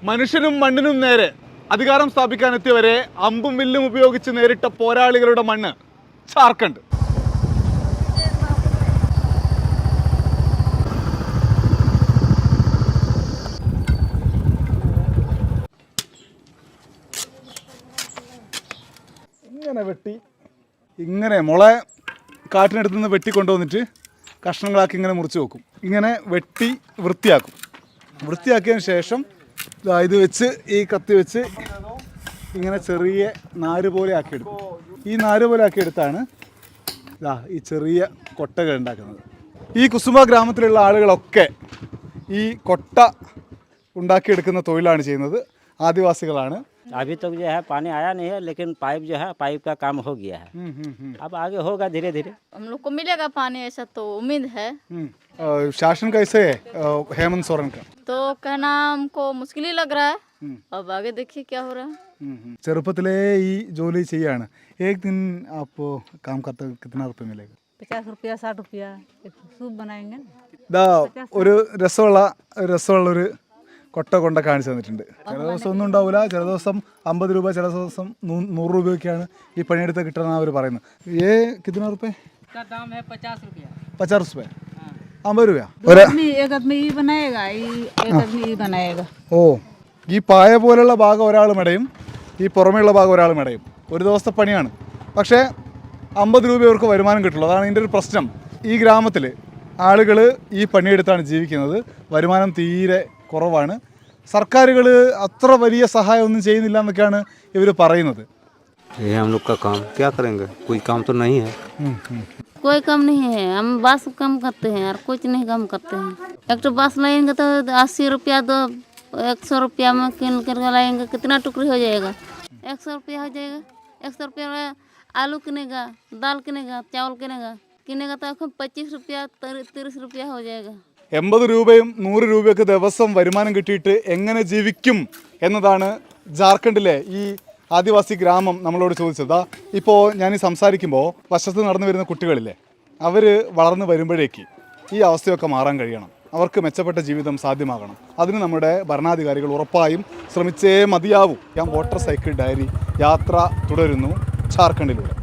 മനുഷ്യനും മണ്ണിനും നേരെ അധികാരം സ്ഥാപിക്കാനെത്തിയവരെ അമ്പും വില്ലും ഉപയോഗിച്ച് നേരിട്ട പോരാളികളുടെ മണ്ണ് ജാർഖണ്ഡ്. ഇങ്ങനെ വെട്ടി ഇങ്ങനെ മുള കാട്ടിനടുത്ത് നിന്ന് വെട്ടിക്കൊണ്ടുവന്നിട്ട് കഷ്ണങ്ങളാക്കി ഇങ്ങനെ മുറിച്ച് വെക്കും. ഇങ്ങനെ വെട്ടി വൃത്തിയാക്കും. വൃത്തിയാക്കിയതിന് ശേഷം ഇത് വെച്ച് ഈ കത്തി വെച്ച് ഇങ്ങനെ ചെറിയ നാര് പോലെ ആക്കിയെടുക്കും. ഈ നാര് പോലെ ആക്കിയെടുത്താണ് ഈ ചെറിയ കൊട്ടകൾ ഉണ്ടാക്കുന്നത്. ഈ കുസുമ ഗ്രാമത്തിലുള്ള ആളുകളൊക്കെ ഈ കൊട്ട ഉണ്ടാക്കിയെടുക്കുന്ന തൊഴിലാണ് ചെയ്യുന്നത്. ആദിവാസികളാണ്. अभी तक जो है पानी आया नहीं है, लेकिन पाइप जो है पाइप का काम हो गया है। अब आगे होगा धीरे धीरे। हम लोग को मिलेगा पानी, ऐसा तो उम्मीद है। शासन कैसे है हेमंत सोरेन का? तो कहना हमको मुश्किल ही लग रहा है। अब आगे देखिए क्या हो रहा है। ചെറുപ്പത്തിലേ ഈ ജോലി ചെയ്യാണ്. एक दिन आप काम करते कितना रुपये मिलेगा? 50 रुपया 60 रुपया एक सूप बनाएंगे। ഒരു രസമുള്ളൊരു കൊട്ട കൊണ്ട കാണിച്ചു തന്നിട്ടുണ്ട്. ചില ദിവസം ഒന്നും ഉണ്ടാവില്ല, ചില ദിവസം 50 രൂപ, ചില ദിവസം 100 രൂപയൊക്കെയാണ് ഈ പണിയെടുത്ത് കിട്ടണമെന്ന് അവർ പറയുന്നത്. कितना रुपये? 50 रुपये 50 രൂപ. एक आदमी ये बनाएगा, एक आदमी ये बनाएगा. ഓ, ഈ പായ പോലുള്ള ഭാഗം ഒരാൾ മെടയും ഈ പുറമെയുള്ള ഭാഗം ഒരാൾ മെടയും. ഒരു ദിവസത്തെ പണിയാണ്. പക്ഷേ 50 രൂപ ഇവർക്ക് വരുമാനം കിട്ടുള്ളൂ. അതാണ് ഇതിൻ്റെ ഒരു പ്രശ്നം. ഈ ഗ്രാമത്തിൽ ആളുകൾ ഈ പണിയെടുത്താണ് ജീവിക്കുന്നത്. വരുമാനം തീരെ കുറവാണ്. സർക്കാരുകൾ അത്ര വലിയ സഹായം ഒന്നും ചെയ്യുന്നില്ല എന്നൊക്കെയാണ് ഇവർ പറയുന്നത്. हम लोग का काम क्या करेंगे, कोई काम तो नहीं है. कोई काम नहीं है, हम बस काम करते हैं और कुछ नहीं काम करते हैं. एक तो बस लाएंगे तो 80 रुपया, तो 100 रुपया में किन कर लाएंगे, कितना टुकड़ी हो जाएगा? 100 रुपया हो जाएगा. 100 रुपया में आलू किनेगा, दाल किनेगा, चावल किनेगा तो 25 रुपया 30 रुपया हो जाएगा. 80 രൂപയും 100 രൂപയൊക്കെ ദിവസം വരുമാനം കിട്ടിയിട്ട് എങ്ങനെ ജീവിക്കും എന്നതാണ് ജാർഖണ്ഡിലെ ഈ ആദിവാസി ഗ്രാമം നമ്മളോട് ചോദിച്ചത്. ഇപ്പോൾ ഞാൻ ഈ സംസാരിക്കുമ്പോൾ വശത്ത് നടന്നു വരുന്ന കുട്ടികളില്ലേ, അവർ വളർന്നു വരുമ്പോഴേക്ക് ഈ അവസ്ഥയൊക്കെ മാറാൻ കഴിയണം. അവർക്ക് മെച്ചപ്പെട്ട ജീവിതം സാധ്യമാകണം. അതിന് നമ്മുടെ ഭരണാധികാരികൾ ഉറപ്പായും ശ്രമിച്ചേ മതിയാവൂ. ഞാൻ മോട്ടോർ സൈക്കിൾ ഡയറി യാത്ര തുടരുന്നു ജാർഖണ്ഡിലൂടെ.